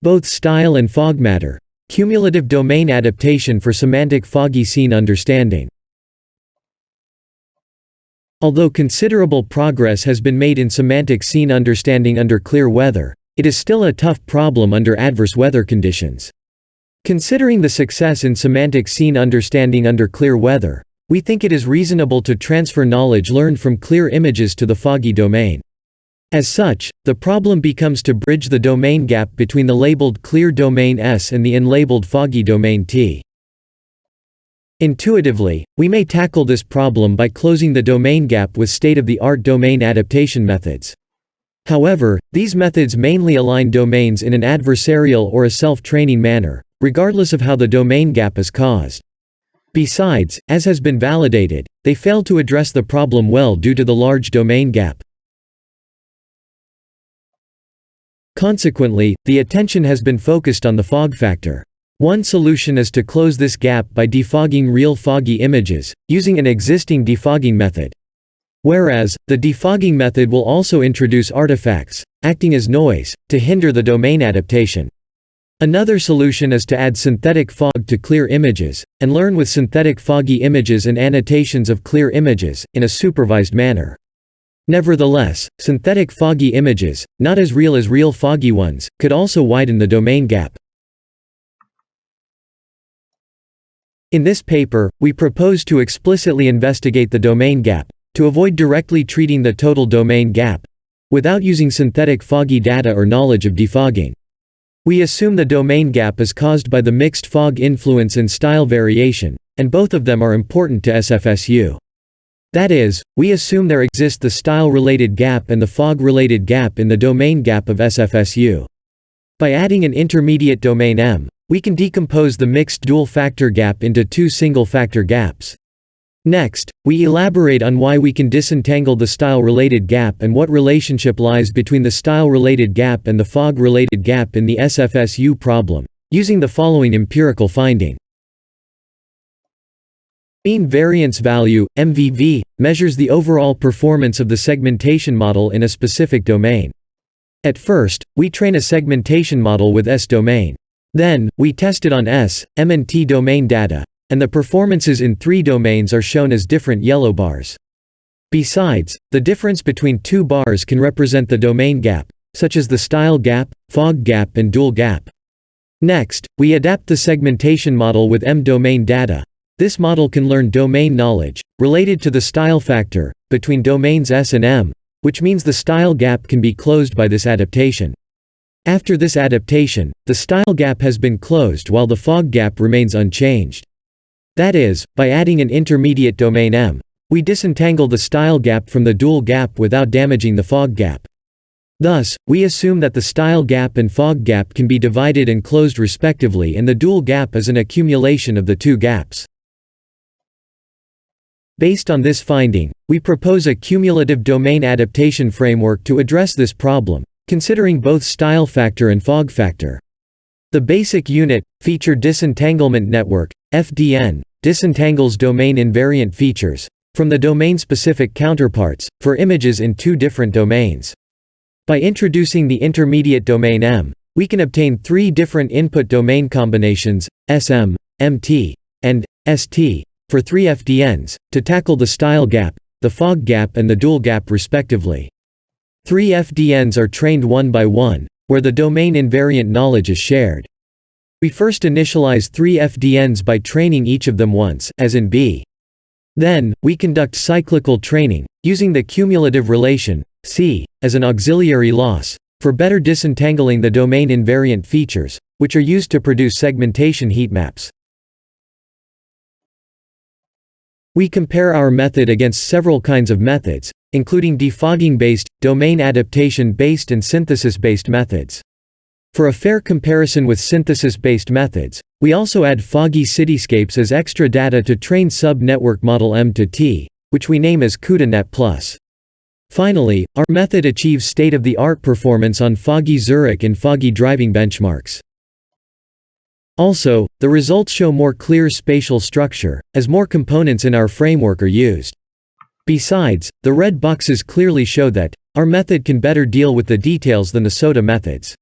Both style and fog matter. Cumulative domain adaptation for semantic foggy scene understanding. Although considerable progress has been made in semantic scene understanding under clear weather, it is still a tough problem under adverse weather conditions. Considering the success in semantic scene understanding under clear weather, we think it is reasonable to transfer knowledge learned from clear images to the foggy domain. As such, the problem becomes to bridge the domain gap between the labeled clear domain S and the unlabeled foggy domain T. Intuitively, we may tackle this problem by closing the domain gap with state-of-the-art domain adaptation methods. However, these methods mainly align domains in an adversarial or a self-training manner, regardless of how the domain gap is caused. Besides, as has been validated, they fail to address the problem well due to the large domain gap. Consequently, the attention has been focused on the fog factor. One solution is to close this gap by defogging real foggy images, using an existing defogging method. Whereas, the defogging method will also introduce artifacts, acting as noise, to hinder the domain adaptation. Another solution is to add synthetic fog to clear images, and learn with synthetic foggy images and annotations of clear images, in a supervised manner. Nevertheless, synthetic foggy images, not as real foggy ones, could also widen the domain gap. In this paper, we propose to explicitly investigate the domain gap, to avoid directly treating the total domain gap, without using synthetic foggy data or knowledge of defogging. We assume the domain gap is caused by the mixed fog influence and style variation, and both of them are important to SFSU. That is, we assume there exists the style-related gap and the fog-related gap in the domain gap of SFSU. By adding an intermediate domain M, we can decompose the mixed dual-factor gap into two single-factor gaps. Next, we elaborate on why we can disentangle the style-related gap and what relationship lies between the style-related gap and the fog-related gap in the SFSU problem, using the following empirical finding. Mean variance value, MVV, measures the overall performance of the segmentation model in a specific domain. At first, we train a segmentation model with S domain. Then, we test it on S, M and T domain data, and the performances in three domains are shown as different yellow bars. Besides, the difference between two bars can represent the domain gap, such as the style gap, fog gap and dual gap. Next, we adapt the segmentation model with M domain data. This model can learn domain knowledge, related to the style factor, between domains S and M, which means the style gap can be closed by this adaptation. After this adaptation, the style gap has been closed while the fog gap remains unchanged. That is, by adding an intermediate domain M, we disentangle the style gap from the dual gap without damaging the fog gap. Thus, we assume that the style gap and fog gap can be divided and closed respectively, and the dual gap is an accumulation of the two gaps. Based on this finding, we propose a cumulative domain adaptation framework to address this problem, considering both style factor and fog factor. The basic unit, Feature Disentanglement Network, FDN, disentangles domain invariant features from the domain-specific counterparts for images in two different domains. By introducing the intermediate domain M, we can obtain three different input domain combinations, SM, MT, and ST, for three FDNs, to tackle the style gap, the fog gap and the dual gap respectively. Three FDNs are trained one by one, where the domain invariant knowledge is shared. We first initialize three FDNs by training each of them once, as in B. Then, we conduct cyclical training, using the cumulative relation, C, as an auxiliary loss, for better disentangling the domain invariant features, which are used to produce segmentation heat maps. We compare our method against several kinds of methods, including defogging-based, domain adaptation-based and synthesis-based methods. For a fair comparison with synthesis-based methods, we also add foggy cityscapes as extra data to train sub-network model M to T, which we name as CUDA-Net+. Finally, our method achieves state-of-the-art performance on foggy Zurich and foggy driving benchmarks. Also, the results show more clear spatial structure, as more components in our framework are used. Besides, the red boxes clearly show that our method can better deal with the details than the SOTA methods.